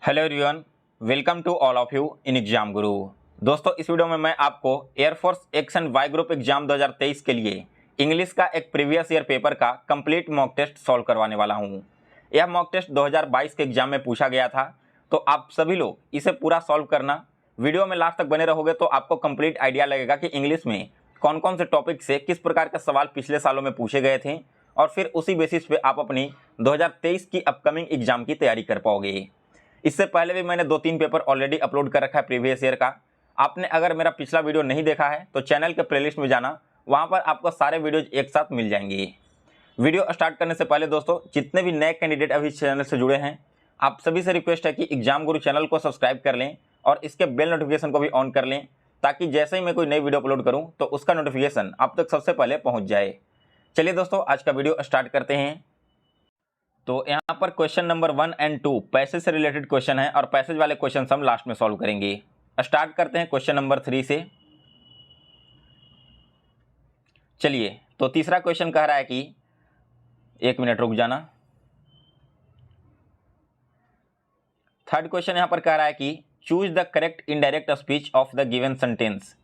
Hello everyone, welcome to all of you in exam guru. दोस्तों, इस video में मैं आपको air force X and Y group exam 2023 के लिए इंग्लिश का एक प्रीवियस ईयर पेपर का कंप्लीट मॉक टेस्ट सॉल्व करवाने वाला हूं। यह मॉक टेस्ट 2022 के एग्जाम में पूछा गया था, तो आप सभी लोग इसे पूरा सॉल्व करना। वीडियो में लास्ट तक बने रहोगे तो आपको कंप्लीट आइडिया लगेगा कि इंग्लिश में कौन कौन से टॉपिक से किस प्रकार के सवाल पिछले सालों में पूछे गए थे, और फिर उसी बेसिस पे आप अपनी 2023 की अपकमिंग एग्जाम की तैयारी कर पाओगे। इससे पहले भी मैंने 2-3 पेपर ऑलरेडी अपलोड कर रखा है प्रीवियस ईयर का। आपने अगर मेरा पिछला वीडियो नहीं देखा है तो चैनल के प्लेलिस्ट में जाना, वहां पर आपको सारे वीडियोज एक साथ मिल जाएंगे। वीडियो स्टार्ट करने से पहले दोस्तों, जितने भी नए कैंडिडेट अभी चैनल से जुड़े हैं, आप सभी से रिक्वेस्ट है कि एग्जाम गुरु चैनल को सब्सक्राइब कर लें और इसके बेल नोटिफिकेशन को भी ऑन कर लें, ताकि जैसे ही मैं कोई नई वीडियो अपलोड करूँ तो उसका नोटिफिकेशन आप तक सबसे पहले पहुँच जाए। चलिए दोस्तों, आज का वीडियो स्टार्ट करते हैं। तो यहाँ पर क्वेश्चन नंबर 1 और 2 पैसेज से रिलेटेड क्वेश्चन है, और पैसेज वाले क्वेश्चन हम लास्ट में सॉल्व करेंगे। स्टार्ट करते हैं क्वेश्चन नंबर 3 से। चलिए, तो तीसरा क्वेश्चन कह रहा है कि 1 मिनट रुक जाना। थर्ड क्वेश्चन यहाँ पर कह रहा है कि choose the correct indirect speech of the given sentence,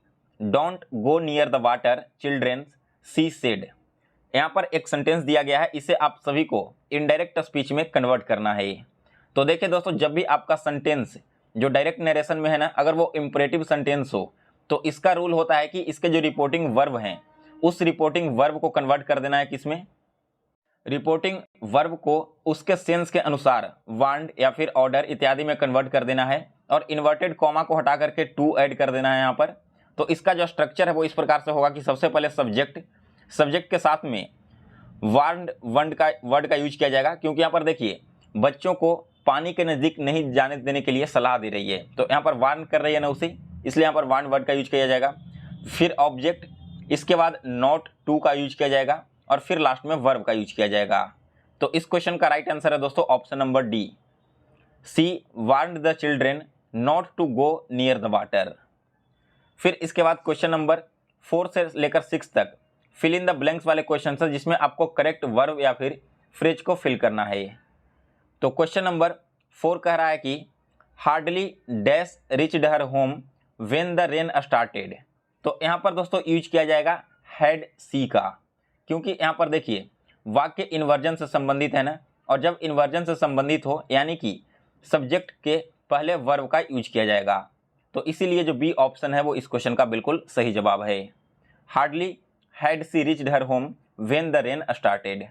don't go near the water children she said. यहाँ पर एक सेंटेंस दिया गया है, इसे आप सभी को इनडायरेक्ट स्पीच में कन्वर्ट करना है। तो देखिए दोस्तों, जब भी आपका सेंटेंस जो डायरेक्ट नरेशन में है ना, अगर वो इंपरेटिव सेंटेंस हो तो इसका रूल होता है कि इसके जो रिपोर्टिंग वर्ब हैं, उस रिपोर्टिंग वर्ब को कन्वर्ट कर देना है किसमें, रिपोर्टिंग वर्ब को उसके सेंस के अनुसार वांड या फिर ऑर्डर इत्यादि में कन्वर्ट कर देना है, और इन्वर्टेड कॉमा को हटा करके टू ऐड कर देना है यहाँ पर। तो इसका जो स्ट्रक्चर है वो इस प्रकार से होगा कि सबसे पहले सब्जेक्ट के साथ में वर्ड का यूज किया जाएगा, क्योंकि यहाँ पर देखिए बच्चों को पानी के नज़दीक नहीं जाने देने के लिए सलाह दे रही है, तो यहाँ पर वार्न कर रही है ना उसे, इसलिए यहाँ पर वार्न वर्ड का यूज किया जाएगा। फिर ऑब्जेक्ट, इसके बाद नॉट टू का यूज किया जाएगा, और फिर लास्ट में वर्ब का यूज किया जाएगा। तो इस क्वेश्चन का राइट आंसर है दोस्तों option number D, C, warn the children not to go near the water. फिर इसके बाद क्वेश्चन नंबर 4 से लेकर 6 तक फिल इन द ब्लैंक्स वाले क्वेश्चन है, जिसमें आपको करेक्ट वर्ब या फिर फ्रेज को फिल करना है। तो क्वेश्चन नंबर 4 कह रहा है कि hardly dash reached her home when the rain started. तो यहाँ पर दोस्तों यूज किया जाएगा हैड सी का, क्योंकि यहाँ पर देखिए वाक्य इन्वर्जन से संबंधित है ना, और जब इन्वर्जन से संबंधित हो यानी कि सब्जेक्ट के पहले वर्ब का यूज किया जाएगा। तो इसीलिए जो बी ऑप्शन है वो इस क्वेश्चन का बिल्कुल सही जवाब है। Hardly had she reached her home when the rain started.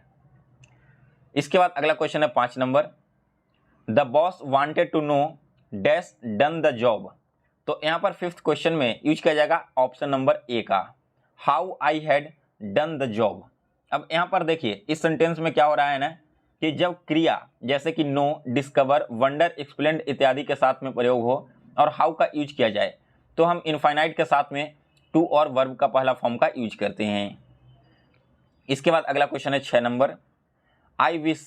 इसके बाद अगला क्वेश्चन है 5 नंबर, the boss wanted to know dash done the job. तो यहाँ पर 5th क्वेश्चन में यूज किया जाएगा ऑप्शन नंबर ए का, how I had done the job. अब यहाँ पर देखिए इस सेंटेंस में क्या हो रहा है ना, कि जब क्रिया जैसे कि नो, डिस्कवर, वंडर, एक्सप्लेंड इत्यादि के साथ में प्रयोग हो और हाउ का यूज किया जाए, तो हम इनफाइनाइट के साथ में टू और वर्ब का पहला फॉर्म का यूज करते हैं। इसके बाद अगला क्वेश्चन है 6 number, I wish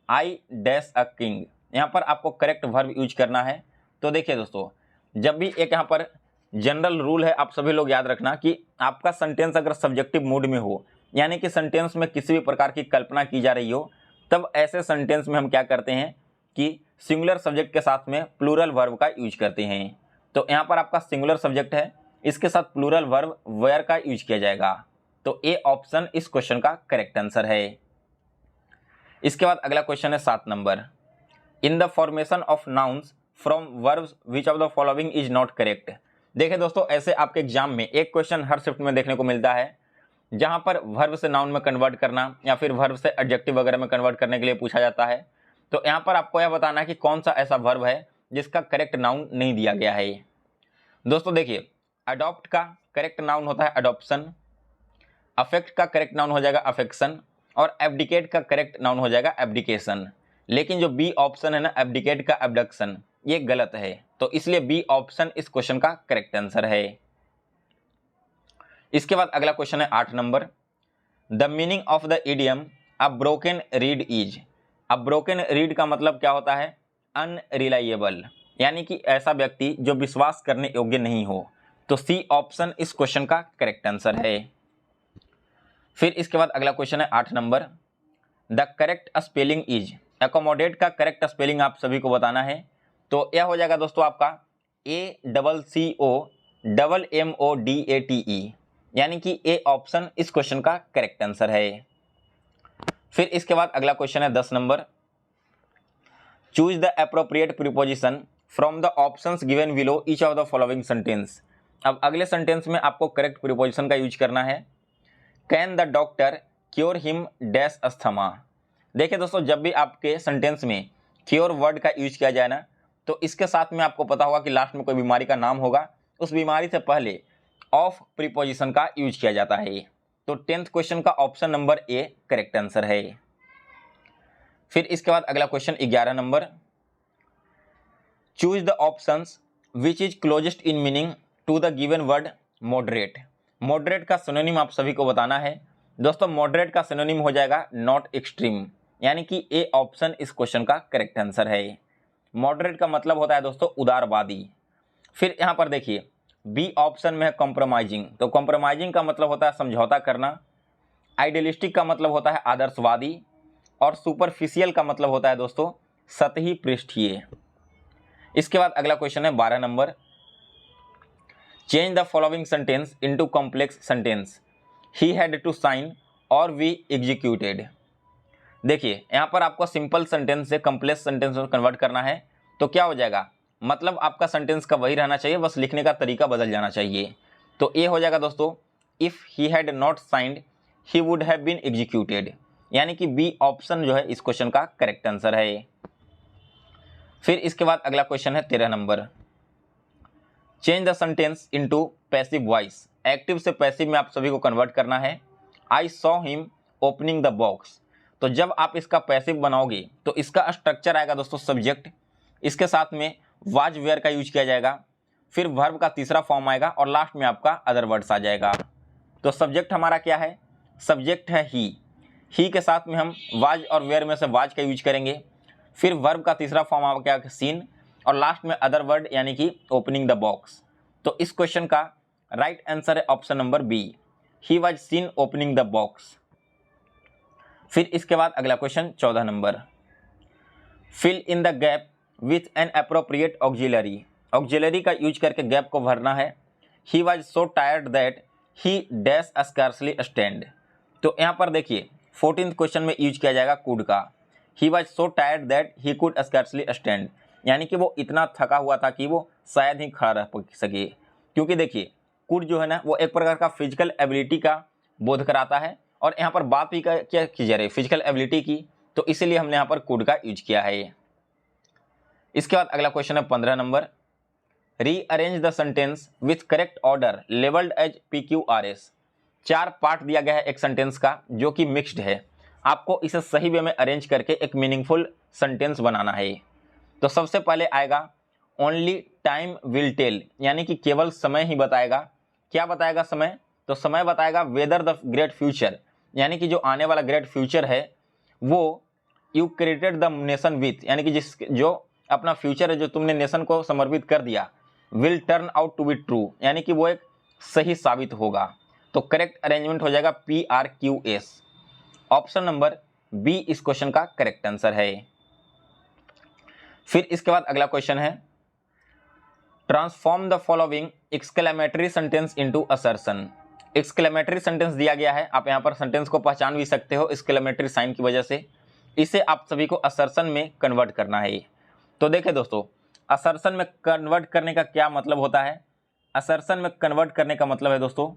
I dash a king. यहाँ पर आपको करेक्ट वर्ब यूज करना है। तो देखिए दोस्तों, जब भी एक यहाँ पर जनरल रूल है, आप सभी लोग याद रखना कि आपका सेंटेंस अगर सब्जेक्टिव मूड में हो, यानी कि सेंटेंस में किसी भी प्रकार की कल्पना की जा रही हो, तब ऐसे सेंटेंस में हम क्या करते हैं कि सिंगुलर सब्जेक्ट के साथ में प्लूरल वर्ब का यूज करते हैं। तो यहाँ पर आपका सिंगुलर सब्जेक्ट है, इसके साथ प्लूरल वर्ब वेयर का यूज किया जाएगा। तो ए ऑप्शन इस क्वेश्चन का करेक्ट आंसर है। इसके बाद अगला क्वेश्चन है 7 number, in the formation of nouns from verbs which of the following is not correct. देखिए दोस्तों, ऐसे आपके एग्जाम में एक क्वेश्चन हर शिफ्ट में देखने को मिलता है, जहां पर वर्ब से नाउन में कन्वर्ट करना या फिर वर्ब से एडजेक्टिव वगैरह में कन्वर्ट करने के लिए पूछा जाता है। तो यहाँ पर आपको यह बताना है कि कौन सा ऐसा वर्ब है जिसका करेक्ट नाउन नहीं दिया गया है। दोस्तों देखिए, अडॉप्ट का करेक्ट नाउन होता है अडॉप्शन, अफेक्ट का करेक्ट नाउन हो जाएगा अफेक्शन, और एब्डिकेट का करेक्ट नाउन हो जाएगा एब्डिकेशन। लेकिन जो बी ऑप्शन है ना, एब्डिकेट का एब्डक्शन, ये गलत है। तो इसलिए बी ऑप्शन इस क्वेश्चन का करेक्ट आंसर है। इसके बाद अगला क्वेश्चन है 8 number, the meaning of the idiom a broken read is. अब ब्रोकन रीड का मतलब क्या होता है, अनरिलायबल, यानी कि ऐसा व्यक्ति जो विश्वास करने योग्य नहीं हो। तो सी ऑप्शन इस क्वेश्चन का करेक्ट आंसर है। फिर इसके बाद अगला क्वेश्चन है 8 number, the correct spelling is. Accommodate का करेक्ट स्पेलिंग आप सभी को बताना है। तो यह हो जाएगा दोस्तों आपका ACCOMMODATE, यानी कि ए ऑप्शन इस क्वेश्चन का करेक्ट आंसर है। फिर इसके बाद अगला क्वेश्चन है 10 number, choose the appropriate preposition from the options given below each of the following sentence. अब अगले सेंटेंस में आपको करेक्ट प्रीपोजिशन का यूज करना है। Can the doctor cure him dash asthma. देखिए दोस्तों, जब भी आपके सेंटेंस में क्योर वर्ड का यूज किया जाए ना, तो इसके साथ में आपको पता होगा कि लास्ट में कोई बीमारी का नाम होगा, उस बीमारी से पहले ऑफ प्रीपोजिशन का यूज किया जाता है। तो 10th क्वेश्चन का option number A correct answer है। फिर इसके बाद अगला क्वेश्चन 11 नंबर, choose the options which is closest in meaning to the given word moderate. Moderate का सिनोनिम आप सभी को बताना है। दोस्तों, मॉडरेट का सिनोनिम हो जाएगा नॉट एक्सट्रीम, यानी कि ए ऑप्शन इस क्वेश्चन का करेक्ट आंसर है। मॉडरेट का मतलब होता है दोस्तों उदारवादी। फिर यहाँ पर देखिए बी ऑप्शन में है कॉम्प्रोमाइजिंग, तो कॉम्प्रोमाइजिंग का मतलब होता है समझौता करना। आइडियलिस्टिक का मतलब होता है आदर्शवादी, और सुपरफिशियल का मतलब होता है दोस्तों सतही पृष्ठीय। इसके बाद अगला क्वेश्चन है 12 नंबर, change the following sentence into complex sentence, he had to sign or be executed. देखिए यहाँ पर आपको सिंपल सेंटेंस से कॉम्प्लेक्स सेंटेंस में कन्वर्ट करना है, तो क्या हो जाएगा, मतलब आपका सेंटेंस का वही रहना चाहिए, बस लिखने का तरीका बदल जाना चाहिए। तो ये हो जाएगा दोस्तों, if he had not signed he would have been executed, यानी कि बी ऑप्शन जो है इस क्वेश्चन का करेक्ट आंसर है। फिर इसके बाद अगला क्वेश्चन है 13 number, change the sentence into passive voice. Active से पैसिव में आप सभी को कन्वर्ट करना है। I saw him opening the box. तो जब आप इसका पैसिव बनाओगे तो इसका स्ट्रक्चर आएगा दोस्तों सब्जेक्ट, इसके साथ में वाज वेयर का यूज किया जाएगा, फिर वर्ब का तीसरा फॉर्म आएगा और लास्ट में आपका अदर वर्ड्स आ जाएगा। तो सब्जेक्ट हमारा क्या है, सब्जेक्ट है ही के साथ में हम वाज और वेयर में से वाज का यूज करेंगे, फिर वर्ब का तीसरा फॉर्म आ गया सीन, और लास्ट में अदर वर्ड यानी कि ओपनिंग द बॉक्स। तो इस क्वेश्चन का राइट आंसर है option number B, he was seen opening the box. फिर इसके बाद अगला क्वेश्चन 14 नंबर, fill in the gap with an appropriate auxiliary. Auxiliary का यूज करके गैप को भरना है। He was so tired that he dash scarcely stand. तो यहाँ पर देखिए 14th क्वेश्चन में यूज किया जाएगा कुड का। ही was so tired that he could scarcely stand, यानी कि वो इतना थका हुआ था कि वो शायद ही खड़ा रह सके। क्योंकि देखिए कुड जो है ना वो एक प्रकार का फिजिकल एबिलिटी का बोध कराता है, और यहाँ पर बात भी क्या की जा रही है, फिजिकल एबिलिटी की, तो इसीलिए हमने यहाँ पर कुड का यूज किया है। इसके बाद अगला क्वेश्चन है 15 नंबर, rearrange the sentence with correct order labelled as PQRS। 4 part दिया गया है एक सेंटेंस का जो कि मिक्स्ड है, आपको इसे सही वे में अरेंज करके एक मीनिंगफुल सेंटेंस बनाना है। तो सबसे पहले आएगा ओनली टाइम विल टेल, यानी कि केवल समय ही बताएगा। क्या बताएगा समय, तो समय बताएगा वेदर द ग्रेट फ्यूचर, यानी कि जो आने वाला ग्रेट फ्यूचर है वो you created the nation with, यानी कि जो अपना फ्यूचर है जो तुमने नेशन को समर्पित कर दिया, will turn out to be true, यानी कि वो एक सही साबित होगा। तो करेक्ट अरेंजमेंट हो जाएगा PRQS। ऑप्शन नंबर बी इस क्वेश्चन का करेक्ट आंसर है। फिर इसके बाद अगला क्वेश्चन है, transform the following exclamatory sentence into assertion. Exclamatory sentence दिया गया है, आप यहाँ पर सेंटेंस को पहचान भी सकते हो एक्सक्लेमेटरी साइन की वजह से, इसे आप सभी को असर्शन में कन्वर्ट करना है। तो देखिए दोस्तों, असर्शन में कन्वर्ट करने का क्या मतलब होता है, असर्शन में कन्वर्ट करने का मतलब है दोस्तों,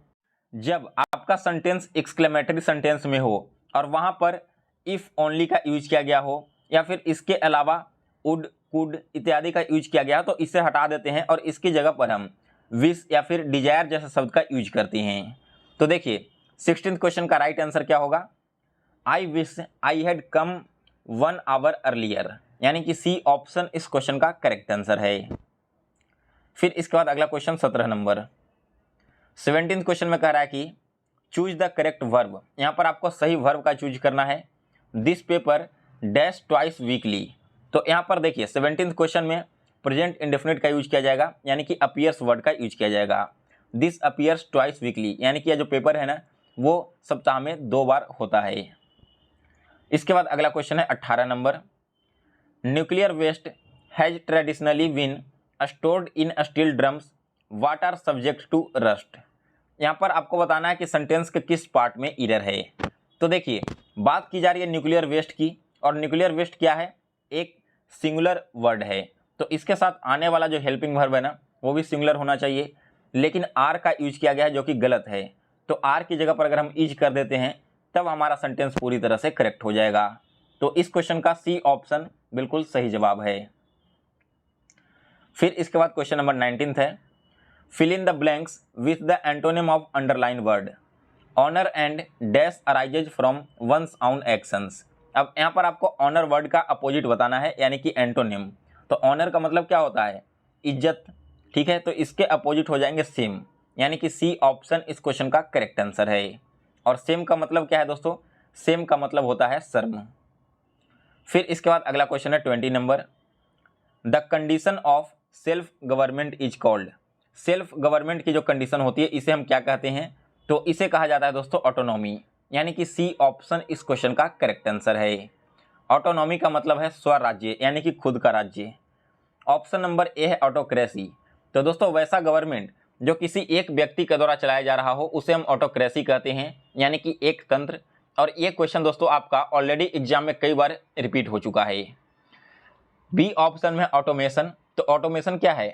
जब आपका सेंटेंस एक्सक्लेमेटरी सेंटेंस में हो और वहाँ पर इफ़ ओनली का यूज किया गया हो, या फिर इसके अलावा वुड कुड इत्यादि का यूज किया गया, तो इसे हटा देते हैं और इसकी जगह पर हम विश या फिर डिजायर जैसे शब्द का यूज करते हैं। तो देखिए 16th क्वेश्चन का राइट आंसर क्या होगा, I wish I had come 1 hour earlier, यानी कि सी ऑप्शन इस क्वेश्चन का करेक्ट आंसर है। फिर इसके बाद अगला क्वेश्चन 17 नंबर, 17th क्वेश्चन में कह रहा है कि चूज द करेक्ट वर्ब। यहाँ पर आपको सही वर्ब का चूज करना है। This paper dash twice weekly. तो यहाँ पर देखिए 17th क्वेश्चन में प्रेजेंट इंडेफिनिट का यूज किया जाएगा, यानी कि अपीयर्स वर्ड का यूज किया जाएगा। दिस अपीयर्स ट्वाइस वीकली, यानी कि यह जो पेपर है ना वो सप्ताह में 2 बार होता है। इसके बाद अगला क्वेश्चन है 18 नंबर, nuclear waste has traditionally been stored in steel drums what are subject to rust. यहाँ पर आपको बताना है कि सेंटेंस के किस पार्ट में एरर है। तो देखिए, बात की जा रही है न्यूक्लियर वेस्ट की, और न्यूक्लियर वेस्ट क्या है, एक सिंगुलर वर्ड है, तो इसके साथ आने वाला जो हेल्पिंग वर्ब है ना वो भी सिंगुलर होना चाहिए, लेकिन आर का यूज किया गया है जो कि गलत है। तो आर की जगह पर अगर हम यूज कर देते हैं तब हमारा सेंटेंस पूरी तरह से करेक्ट हो जाएगा। तो इस क्वेश्चन का सी ऑप्शन बिल्कुल सही जवाब है। फिर इसके बाद क्वेश्चन नंबर 19 है, fill in the blanks with the antonym of underline word. Honour and dash arises from one's own actions. अब यहाँ पर आपको ऑनर वर्ड का अपोजिट बताना है, यानी कि एंटोनिम। तो ऑनर का मतलब क्या होता है, इज्जत, ठीक है, तो इसके अपोजिट हो जाएंगे सेम, यानी कि सी ऑप्शन इस क्वेश्चन का करेक्ट आंसर है। और सेम का मतलब क्या है दोस्तों, सेम का मतलब होता है शर्म। फिर इसके बाद अगला क्वेश्चन है 20 number, the condition of self government is called. Self government की जो कंडीशन होती है इसे हम क्या कहते हैं, तो इसे कहा जाता है दोस्तों ऑटोनॉमी, यानी कि सी ऑप्शन इस क्वेश्चन का करेक्ट आंसर है। ऑटोनॉमी का मतलब है स्वराज्य, यानी कि खुद का राज्य। ऑप्शन नंबर ए है ऑटोक्रेसी। तो दोस्तों वैसा गवर्नमेंट जो किसी एक व्यक्ति के द्वारा चलाया जा रहा हो उसे हम ऑटोक्रेसी कहते हैं, यानी कि एक तंत्र। और ये क्वेश्चन दोस्तों आपका ऑलरेडी एग्जाम में कई बार रिपीट हो चुका है। बी ऑप्शन में ऑटोमेशन। तो ऑटोमेशन क्या है,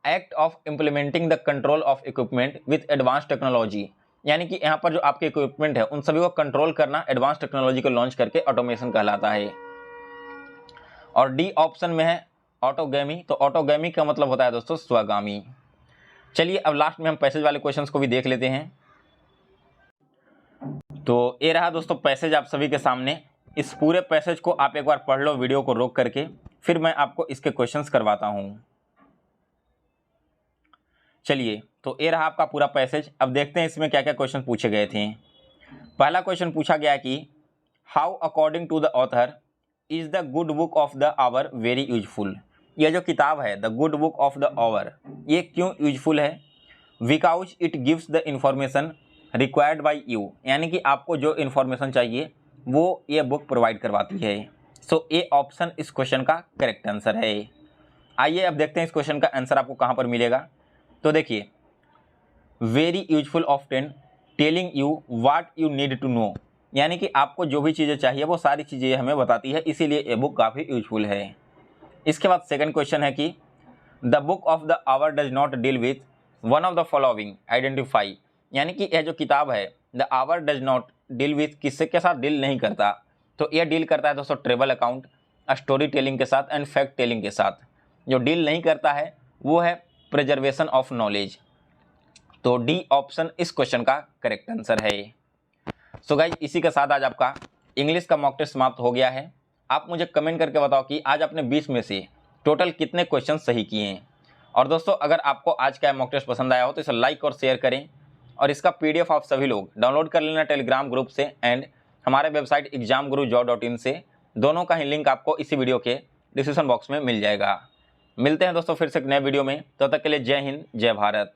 act of implementing the control of equipment with advance technology, यानी कि यहाँ पर जो आपके इक्विपमेंट है उन सभी को कंट्रोल करना एडवांस टेक्नोलॉजी को लॉन्च करके ऑटोमेशन कहलाता है। और डी ऑप्शन में है ऑटोगेमी। तो ऑटोगेमी का मतलब होता है दोस्तों स्वगामी। चलिए अब लास्ट में हम पैसेज वाले क्वेश्चंस को भी देख लेते हैं। तो ये रहा दोस्तों पैसेज आप सभी के सामने। इस पूरे पैसेज को आप एक बार पढ़ लो वीडियो को रोक करके, फिर मैं आपको इसके क्वेश्चंस करवाता हूँ। चलिए, तो ये रहा आपका पूरा पैसेज। अब देखते हैं इसमें क्या क्या क्वेश्चन पूछे गए थे। पहला क्वेश्चन पूछा गया कि how according to the author is the good book of the hour very useful. यह जो किताब है the good book of the hour, ये क्यों यूजफुल है, because it gives the information required by you, यानी कि आपको जो इन्फॉर्मेशन चाहिए वो ये बुक प्रोवाइड करवाती है। सो ए ऑप्शन इस क्वेश्चन का करेक्ट आंसर है। आइए अब देखते हैं इस क्वेश्चन का आंसर आपको कहाँ पर मिलेगा। तो देखिए, very useful often telling you what you need to know, यानी कि आपको जो भी चीज़ें चाहिए वो सारी चीज़ें हमें बताती है, इसीलिए ये बुक काफ़ी यूजफुल है। इसके बाद सेकंड क्वेश्चन है कि the book of the hour does not deal with one of the following identify, यानी कि यह जो किताब है the hour does not deal with किससे के साथ डील नहीं करता, तो यह डील करता है दोस्तों ट्रेवल अकाउंट, स्टोरी टेलिंग के साथ एंड फैक्ट टेलिंग के साथ। जो डील नहीं करता है वो है प्रिजर्वेशन ऑफ नॉलेज। तो डी ऑप्शन इस क्वेश्चन का करेक्ट आंसर है। सो गाइज, इसी के साथ आज आपका इंग्लिश का मॉक टेस्ट समाप्त हो गया है। आप मुझे कमेंट करके बताओ कि आज आपने 20 में से टोटल कितने क्वेश्चन सही किए हैं। और दोस्तों अगर आपको आज का मॉक टेस्ट पसंद आया हो तो इसे लाइक और शेयर करें, और इसका PDF आप सभी लोग डाउनलोड कर लेना टेलीग्राम ग्रुप से एंड हमारे वेबसाइट examguru.in से। दोनों का ही लिंक आपको इसी वीडियो के डिस्क्रिप्शन बॉक्स में मिल जाएगा। मिलते हैं दोस्तों फिर से एक नए वीडियो में, तब तक के लिए जय हिंद जय भारत।